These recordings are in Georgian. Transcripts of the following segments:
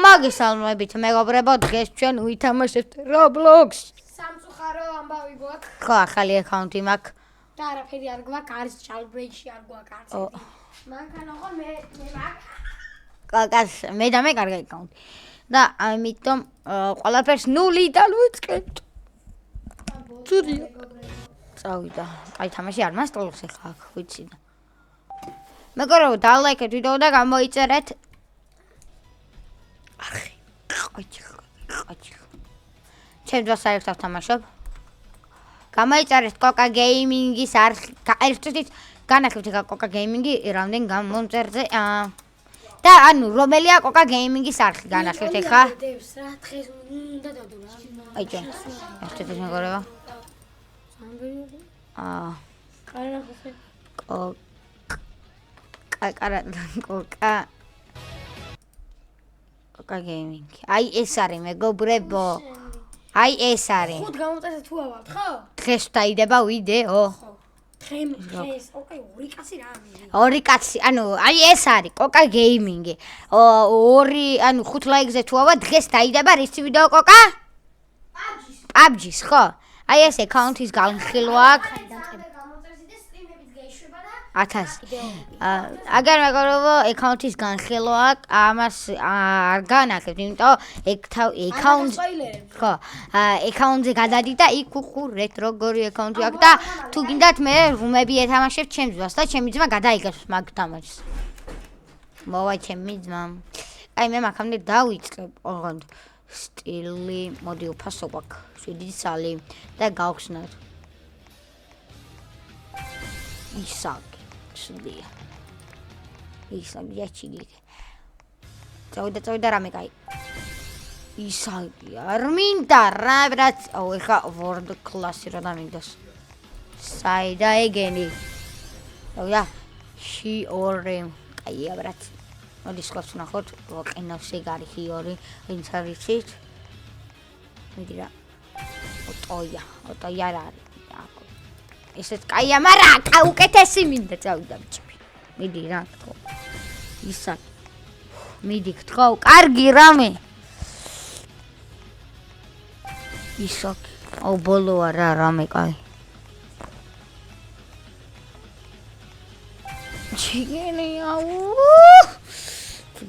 მოგესალმებით მეგობრებო, დღეს ჩვენ ვითამაშებთ Roblox. სამწუხარო ამბავი გვაქვს. ხო, ახალი აკაუნტი მაქვს. და არაფერი არ გვაქვს, არის jailbreak-ში არ გვაქვს არც ერთი. მანქანა ხო მე მაქვს. მე და მე კარგი აკაუნტი. და ამიტომ ყველაფერს 0-დან ვიწყებთ. ძურია. წავიდა. აი თამაში არ მასწავლოს ახლა აქ, ვიცი და. მეგობრებო, დალაიქეთ ვიდეო და გამოიწერეთ. ახი, ყოჩი. ჩემ დროს საერთოდ თამაშობ. გამოიწერეთ Coca Gaming-ის არხი. ერთით განახებთ Coca Gaming-ი რამდენ გამომწერზე. და ანუ რომელია Coca Gaming-ის არხი განახებთ ხა? დევს რა დღეს უნდა დადო რა. აი ჯერ. ერთით მეგობრებო. კარგა ხოხე. Coca Gaming. აი ეს არის მეგობრებო. აი ეს არის. ხუთ გამოწერეთ თუ ავად, ხო? დღეს დაიდება ვიდეო. ხო. დღეს, ოკეი, ორი კაცი რა ამი. ორი კაცი, ანუ აი ეს არის Coca Gaming. ორი, ანუ 5 ლაიქზე თუ ავა დღეს დაიდება რისი ვიდეო Coca? PUBG-ის, ხო? აი ეს აკაუნტის განხილვა აქვს. 1000. აგარ მეგობრებო, აკაუნტის განხილვა აქვს, ამას არ განახებთ, იმიტომ აკაუნტ ხო, აკაუნტზე გადადი და იქ უყურეთ როგორი აკაუნტი აქვს და თუ გინდათ მე რუმები ეთამაშებ ჩემს ძმას და ჩემი ძმა გადაიგებს მაგ თამაშს. მოვა ჩემი ძმა. აი მე მაგამდე დავიწყებ ოღონდ სტილი, მოდი უფასო გვაქვს 7 სალი და გავხსნათ. ისაკ სულია. ისაკი აჩიგიკე. წავიდა რამე კაი. ისაკი არ მინდა რა რაც ეხა world class-ი რა დამინდას. საიდა ეგენი. წავიდა შიორი. კაია ბრატ. მოდი სხვას ვნახოთ. ვაყინავს ეგ არის შიორი. ვინც არის ის? მიდი რა. ოტოია რა არის. ესეც კაია, მაგრამ უკეთესი მინდა წავიდა ბიჭები. მიდი რა თქო. ისაკ. მიდი თქო, კარგი რამე. ისაკ. აუ ბოლოა რა რამე კაი. ჩიგენი აუ.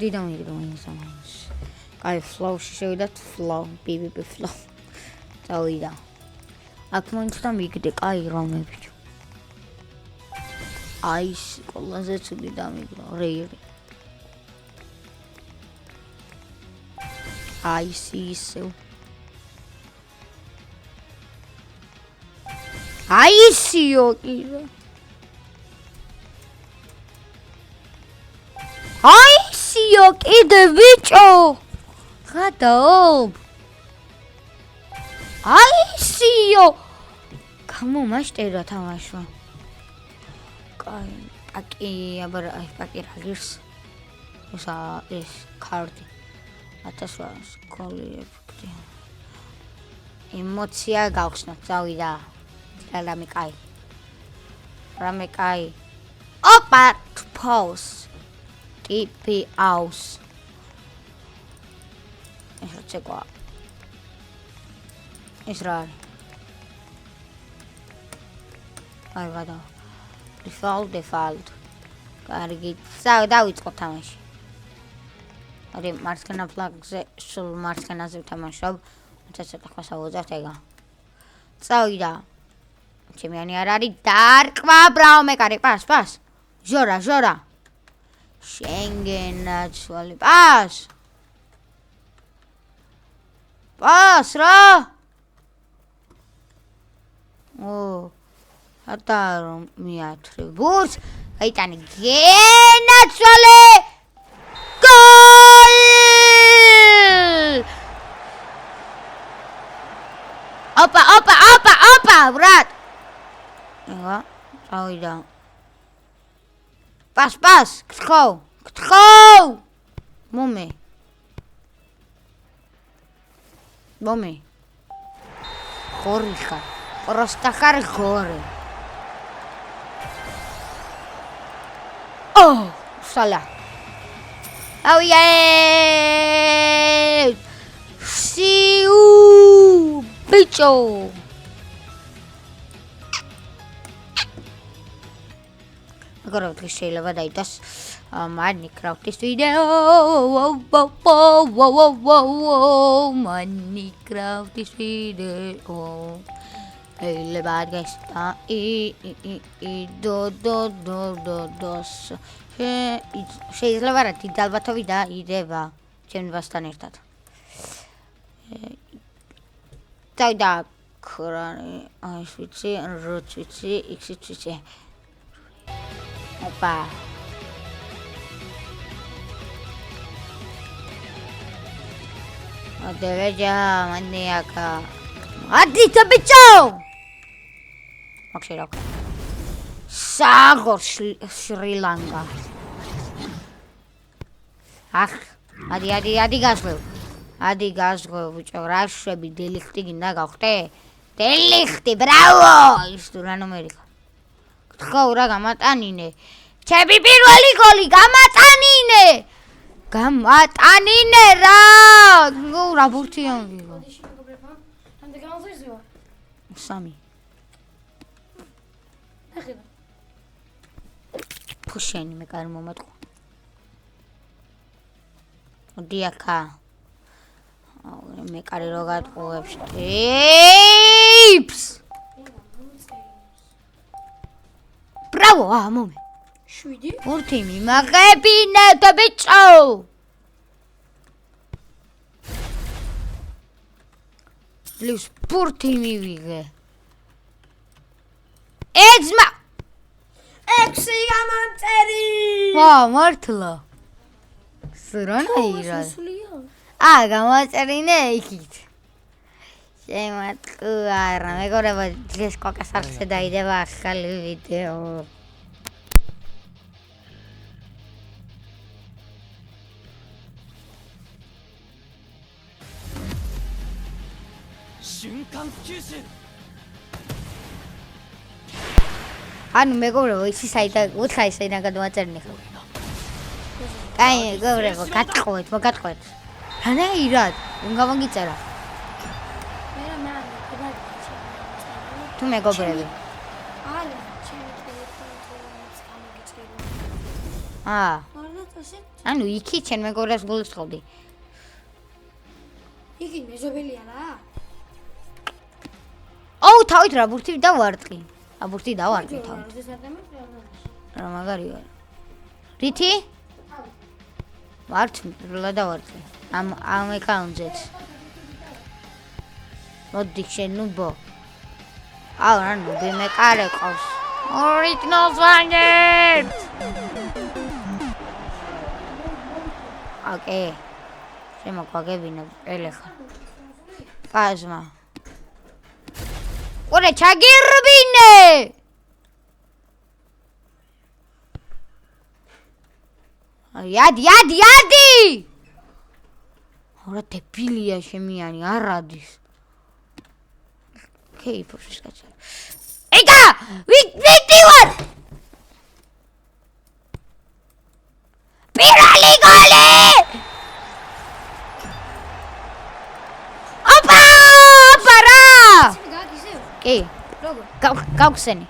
დიდამი გამოსამოს. კაი ფლოუში შევიდათ ფლოუ, BBB ფლოუ. წავიდა. აქ მოიწდა მიგდე, კაი რამე ბიჭო. აის ყველაზე ცუდი დამიგრო, რეირი. აისი ისევ. აისიო კიდე. აისიო კიდე ბიჭო. გადაობ. აისიო. გამო მასტერა თამაშვა. კაი, პაკი, აბა აი პაკი რა ღირს. ეს კარტი. 1000 სკოლი ეფექტი. ემოცია გავხსნათ, წავიდა. რამე კაი. რამე კაი. ოპა, pause. TP house. ეს როცეკვა. ეს რა არის? აი გადა. default. კარგი. დავიწყო თამაში. არის მარცხენა ფლანგზე, სულ მარცხენაზე ვთამაშობ. ცოტა ხასავოძავთ ეგა. წავიდა. ჩემიანი არ არის დარკვა ბრაო მეკარი პას. ჟორა. შენგენაცვალი პას რა. ატარო მიათრე ბურს აიტანი გენაცვალე გოლ. ოპა ბრატ. იგა წავიდა. პას გთხო. მომე ხორი ხარ. პროსტა ხარ ხორი. სალა. აუიე. ბიჭო. მეგობრებო, დღეს შეიძლება დაიდოს Minecraft-ის ვიდეო. Minecraft-ის ვიდეო. შეიძლება დღეს შეიძლება რა დიდი ალბათობით დაიდება ჩემთან ერთად. და ქრანი ეს ვიცი, როც ვიცი, x-იც ვიცი. ოპა. ადევეჯა მანიაკა. ადი ბიჭო. ოქში რა. საგორ შრი-ლანკა. ახ, ადი გასვლევ. ადი გასვლევ ბიჭო, რა შვები დელიხტი გინდა გავხტე? დელიხტი, ბრავო! ის თუ რა ნომერი ხარ? გთხოვ რა გამატანინე. ჩემი პირველი გოლი გამატანინე. გამატანინე რა! ნუ რა ბურთიან გიგო. ამდე გამოსვისო. 3. ახედა. ფუშენი მე კარ მომატყვა. დიაკა. მე კარი რო გატყუებს. ტიპს. ბრავო, მომე. 7. ბურთი მიმაღებინე ბიჭო. ლის ბურთი მივიღე. ეძმა 6 გამანწერი. ვა, მართლა. სრანაირად. გამოწერინე იქით. შემატყუარა, მეგობრებო, დღეს კოკას არხზე დაიდება ახალი ვიდეო. ანუ მეგობრებო, ისი საიდან უთხარი საიდან გადმოაწერინე ხო? აი, მეგობრებო, მოგატყუეთ. რანაირად? უნდა მოგიწერა. თუ მეგობრები. არა, ჩემი ტელეფონს გამოგიწერა. ანუ იქი ჩემ მეგობრებს გულისხმობდი. იგი მეზობელია რა. ოუ, თავით რა ბურთი დავარტყი. ბურთი დავარტყი თავით. რა მაგარი ვარ. რითი? ვართ რა დავარტყი. ამ ეკაუნტზეც. მოდი შენ ნუბო. რა ნუბი მე კარე ყავს. ორიგინალს ვანგეთ. ოკეი. შემოგვაგებინა ელეხა. პაზმა. ორე ჩაგირბინე. იადი. ორა დებილია შემიანი არადის. კეიფობს კაცო. ეკა! ვიდი ვარ! პირველი გოლი! ოპა! პარა! კი. როგორ? გავხსენი.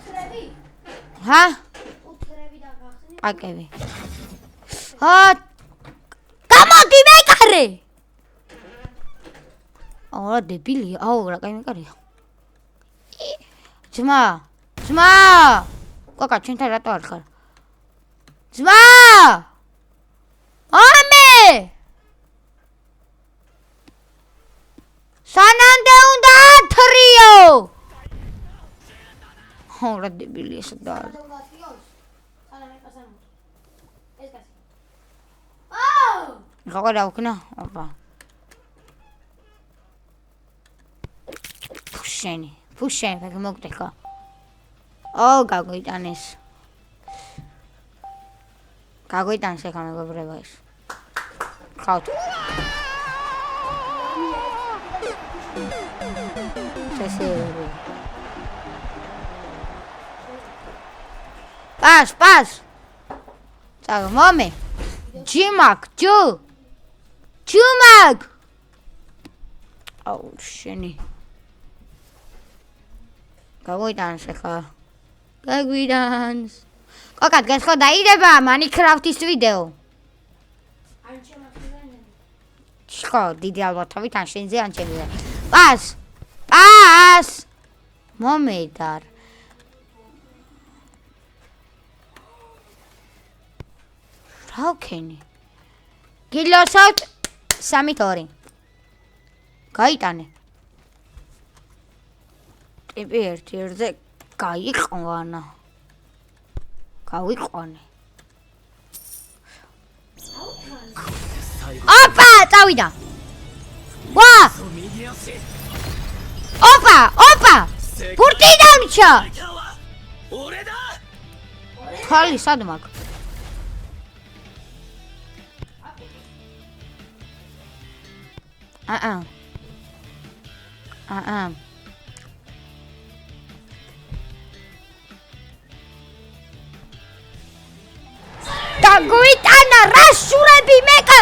ტრები? ჰა? ტრები და გახსენი? აკები. გამოდი მეკარე! რა დებილია? რა კაი მეკარია. ძმა! კოკა, ჩვენთან რატო არ ხარ? ძმა! ამე! სანამდე უნდა ათრიო! რა დებილია სადა? როგორ აუკნა? ოპა. ფუშენი, მოგდეხა. გაგვიტანეს. გაგვიტანეს ეხა მეგობრებო ეს. ხავთ. წესიერი. პას. წაგ მომე. ჯუმაკ. აუ შენი გაგვიტანს ახლა გაგვიტანს კოკა დღეს ხო დაიდება Minecraft-ის ვიდეო ან შემოგვიძენე ხო დიდი ალბათობით ან შენზე ან ჩემზე პას მომედარ რა ვქენი გილოსავთ 3-2 გაიტანე ტიპი ერთ-ერთზე გავიყვანე ოპა წავიდა ვა ოპა ბურთი დამჭა ხალი სად მაგ დაგვიტანა რა შურები მეკა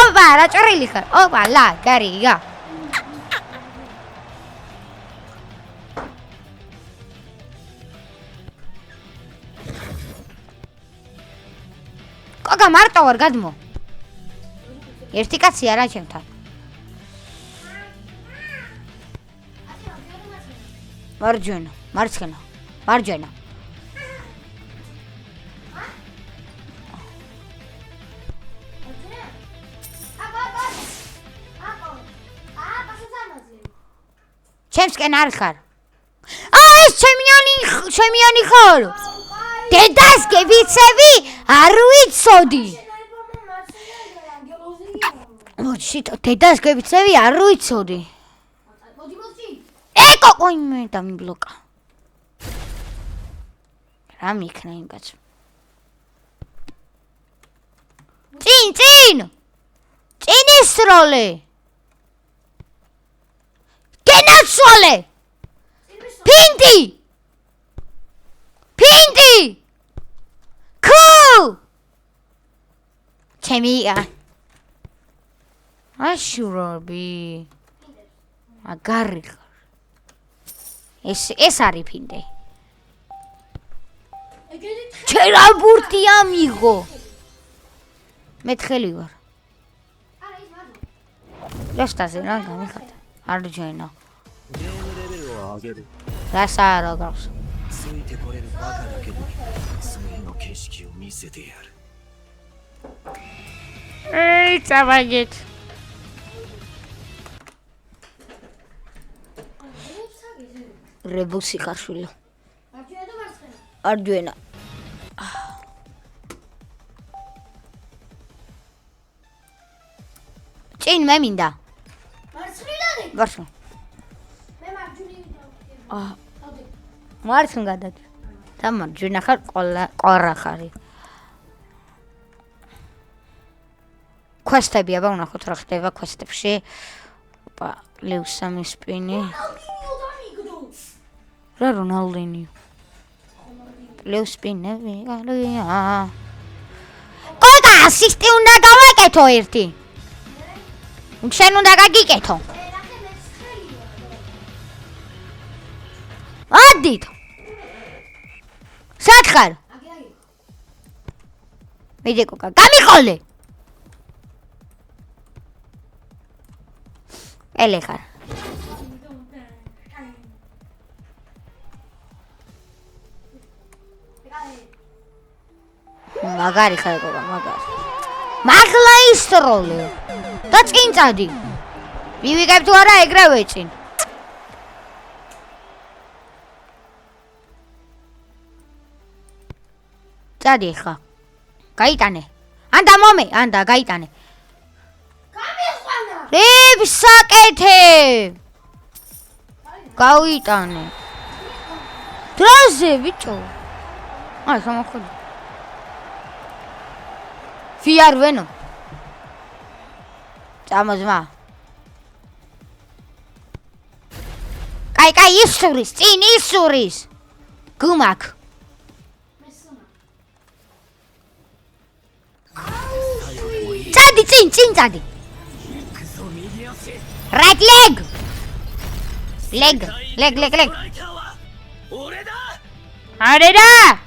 ოპა რა ჭრილი ხარ ოპა ლა გარიგა კოკა მარტო ვარ გადმო ერთი კაცი არა ჩემთან მარჯვენა ჩემსკენ არ ხარ ეს ჩემიანი ხარ დედას გებიცევი არ ვიცოდი მოჩიტო დედას გებიცევი არ ვიცოდი ეკო ყოიმე დამიბლოკა რა მიქნა იმ კაცს წინ ისროლე გენაცვალე ფინდი ქუ ჩემი აშურობი აგარი ეს არის ფინდე ჩერა ბურთი ამიღო მე თხელი ვარ რასტაზე რა გამიხადა არ ჯენა რასარო გავს ეი წავაგეთ რებუსი ხარშვილო არჯვენა წინ მე მინდა მარცხნიდან მე მარცხნიდან გადადი და მარჯვენა ხარ ყარა ხარი კვესტები აბა ვნახოთ რა ხდება კვესტებში ოპა ლევსამი სპინი რა რონალდინიო ლევსპინები გარია კოდა ასისტი უნდა გავაკეთო ერთი შენ უნდა გაგიკეთო ადით სად ხარ მიდი კოკა გამიყოლე ელე ხარ მაგარი ხარ კოკა მაგარი მაღლა ისროლე და წინ წადი მივიგებ თუ არა ეგრევე წინ წადი ხა გაიტანე ანდა მომე ანდა გაიტანე გამიყვანა რებსაკეთე გავიტანე დროზე ბიჭო აი სამახოდი ფიარ ვენო წამოზმა კაი ისურის წინ ისურის გუმაკ წადი წინ წადი Right leg. Leg. Areda.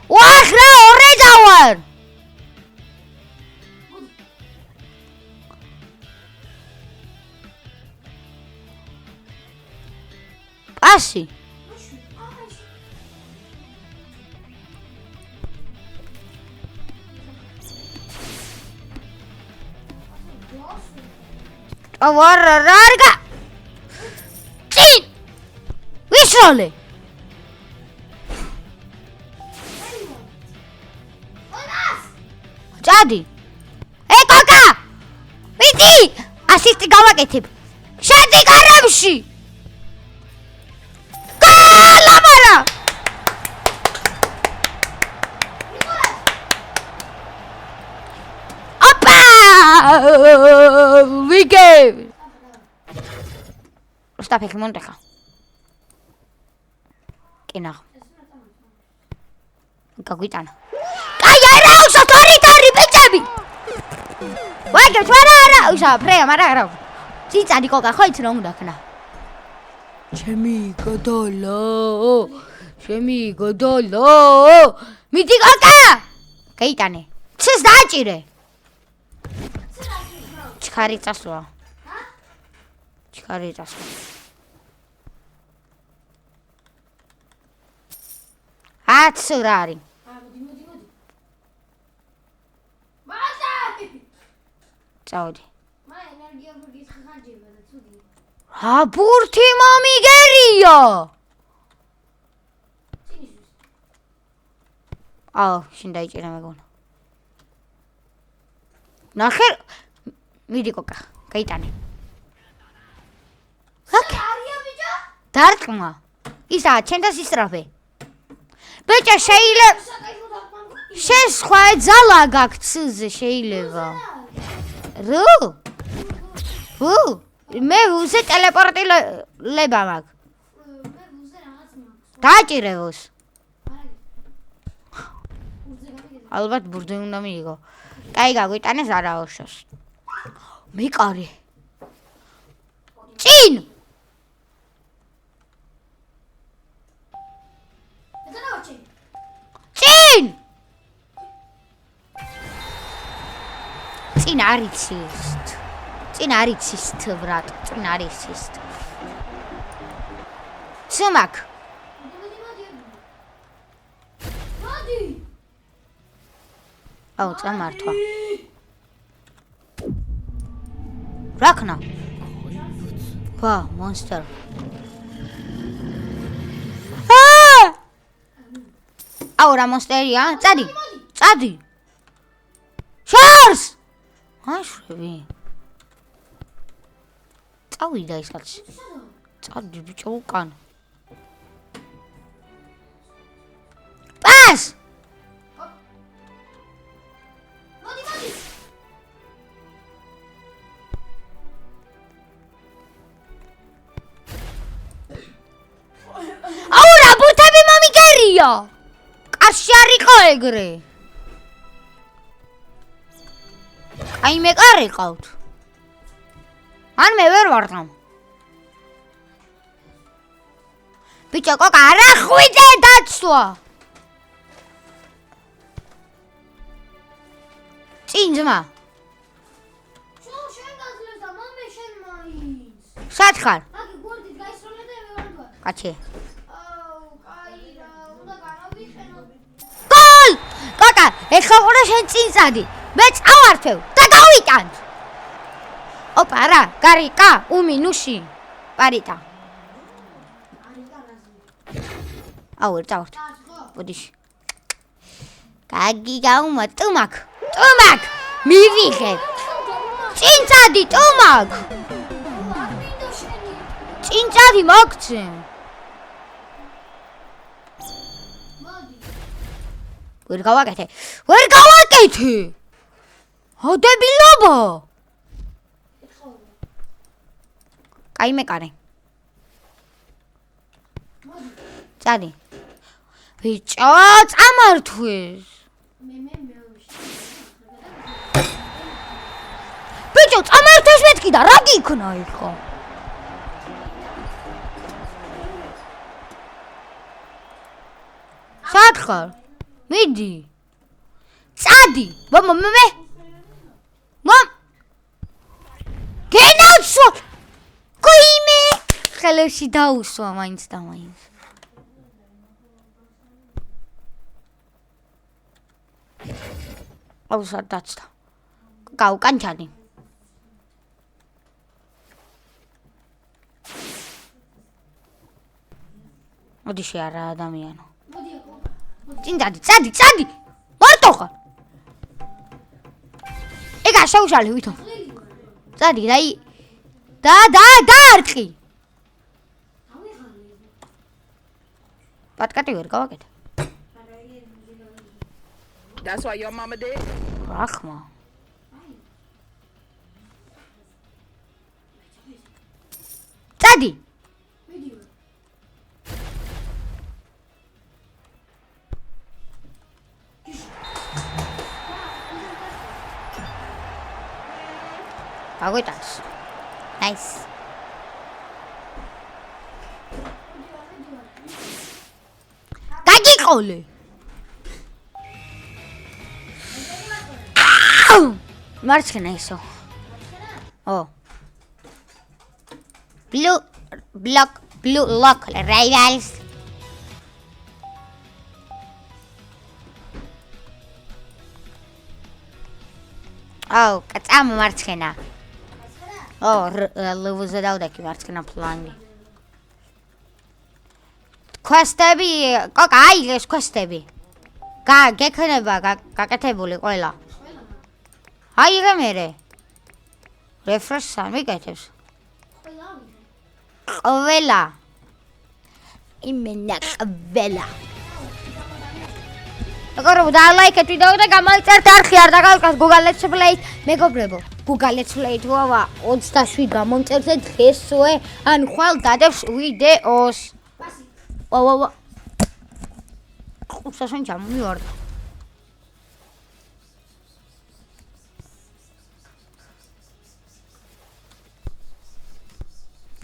Wahra oreda var. Pasi. Avara rarga. Cin. Visrole. Jadi. Kaka. Vidi. Asisti გავაკეთებ. შედი კარებში. Kalamara. We gave. Stop ek monteja. Kena. Kaguitana. Kaya rausa tori bejabi. Wake twara rausa preya mara. Cicadi coca ხო იცი რომ უნდა ქნა. ჩემი გოდოლო. მიდი კოკა. გაიტანე. ცეს დააჭირე. ჩქარი წასვლა. აცრარი. მოდი. წავედი. მაი ენერგია ბურგის ხარჯება და ცუდი. რა ბურთი მომიგერია? შინ დაიჭირე მეგონა. ნახე. მიდი კოკა, გაიტანე. არია ბიჭო? დარტყმა. ისა ჩემ და სისწრაფე. ბიჭო შეიძლება შენ სხვა ძალა გაქვს ცილზე შეიძლება. რუ? მე უზე ტელეპორტილება მაქვს. მე უზე რაღაც მაქვს. დააჭირევოს. უზე გამიგე. ალბათ ბურთი უნდა მიიღო. კაი გაგვიტანეს არაოშოს. მეკარე. წინ! წინ! წინ არიცის ბრატ, წინ არიცის. ცმაკ. მოდი. აუ, წამართვა. რაკნა. ვა, მონსტერ. აუ, რა მონსტერია? წადი. შორს! აშვები. წავიდა ის კაცი. წადი ბიჭო უკან. პას! მოდი. აუ, რა ბურთები მომიგერია. კარში არ იყო ეგრე. აი მე კარი ყავთ. ან მე ვერ ვარ. ბიჭო კოკა არა ხვიდე დაცვა. წინ ძმა. შენ გაძლევს და მომე შენ მაინც. სად ხარ? აგ გორდით გაისროლე და მე ვარ. კაცი. აუ, კაი რა, უნდა განავიხენო. გოლ! კოკა, ეხლა ყურე შენ წინ წადი. მე წავართევ და გავიტან. ოპა რა, გარიკა, უმინუში. პარიტა. აუ, წავართ. ბოდიში. გაგი გაუმა ტუმაკ. მივიღე. წინ წადი ტუმაკ. წინ წადი მოგცე. ვერ გავაკეთე. დებილობა. კაი მეკარე. წადი. ბიჭო, წამართვეს. მე ბიჭო, წამართვეს მე მეთქი და რა გიქნა ეხა? სად ხარ? მიდი. წადი. მე. გენაუცო. გოიმე. ხელებში დაუსვა მაინც და მაინც. აუსა დაცდა. გაუკანჩანი. მოდი შეარა ადამიანო. წადი. მარტო ხარ. ეგა შეუშალე ვითომ. წადი დაარყი. პატკატი ვერ გავაკეთე. That's why your mama did? ახმა. წადი. აგოიტანს. Nice. გაგიყოლე. მარცხენა ისო. Blue lock rivals. კაცამ მარცხენა. ლევუზე დავდაკი მარცხენა ფლანგი. კვესტები, კოკა, აი ეს კვესტები. გექნება გაკეთებული ყველა. აი რა მერე. რეფრეშს არ მიკეთებს. ყველა. იმენა ყველა. როგორ დალაიქეთ ვიდეო და გამოიწერთ არხი არ დაგავკას Google Let's Play მეგობრებო. Google Let's Play თუავა 27 გამომწერზე დღესვე ან ხვალ დადებს ვიდეოს. ვა. უსასან ჩამოვარდა.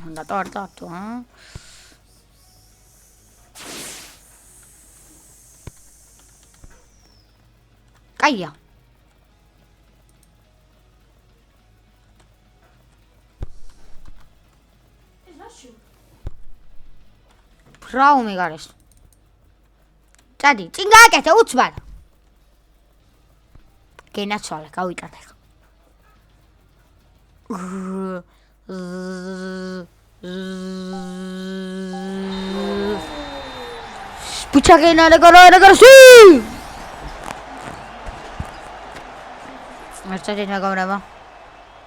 Anda torta tu, Calla. Bravo, mi gares. Tadi, chinga que te utzbar. Que nachola, kauikate. Puchagena negara sí. Mercedes negara.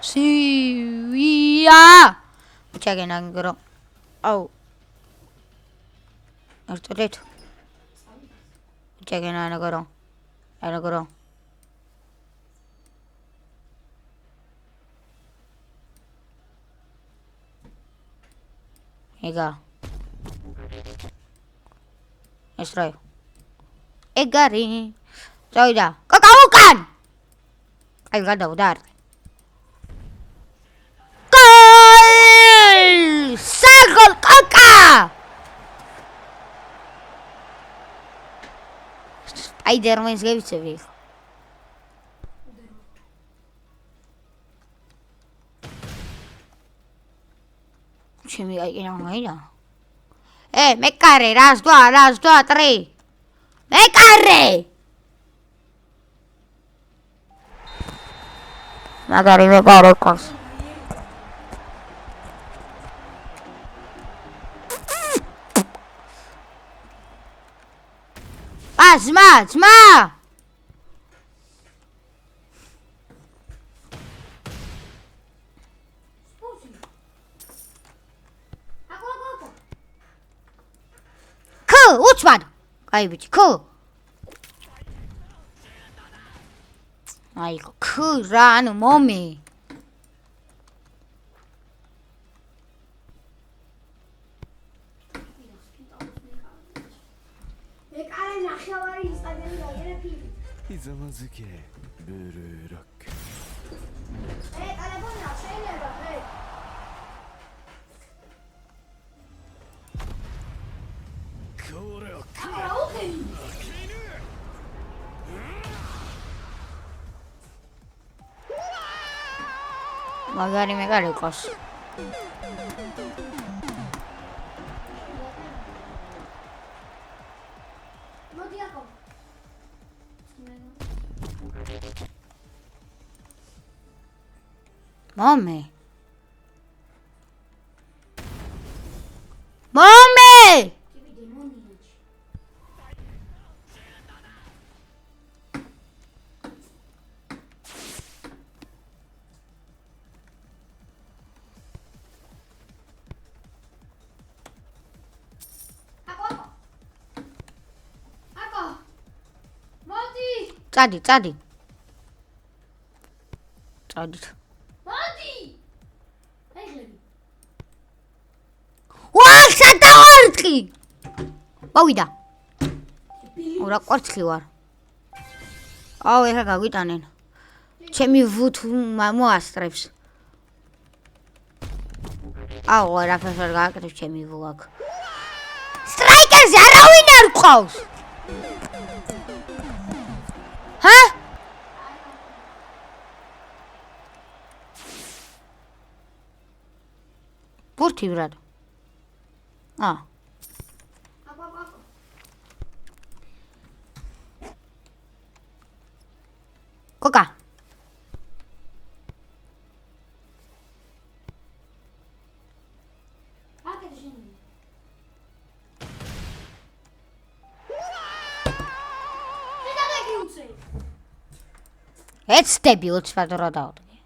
Sí, ya. Puchagena negara. Au. Mercedes. Puchagena negara. Negara. Ega. Estroy. Egari. Soida. Kakaukan. Ay gada udar. Gol! Sagol kaka. Spider-Man zgevitsevi. Чеми я майда. Мекаре, раз, два, три. Мекаре. Мекаре кос. Зма. უცბად. Кай ბიჭი, ქ. აი, ქ რა, ანუ მომი. მეკარე ნახევარი ინსტაგრამი გაიგები. იზამაზიკე ბერერაკ. კალებონა შეიძლება მაგარი ყავს. მოდი აკო. მომე. ტიპი დემონიაჩი. აკო. მოდი. წადი. მოდი. აიღლები. შატავარწყი. მოვიდა. ურა კვარცხი ვარ. აუ ეხა გაგვიტანენ. ჩემი ვუთ მოასწრებს. აუ რაფერს არ გააკეთებ ჩემი ვუ აქ. სტრაიკერზე არავინ არ ყავს. ჰა? ბურთი ბრატ. კოკა. ეცდები უცბად რა დავდგე.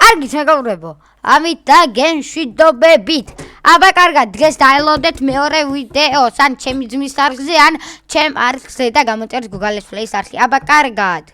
კარგი შეგავრებო. ამით და გენშვიდობებით. აბა კარგად, დღეს დაელოდეთ მეორე ვიდეოს ან ჩემი ძმის არხზე ან ჩემ არხზე და გამოწერთ Google Play-ის არხი. აბა კარგად.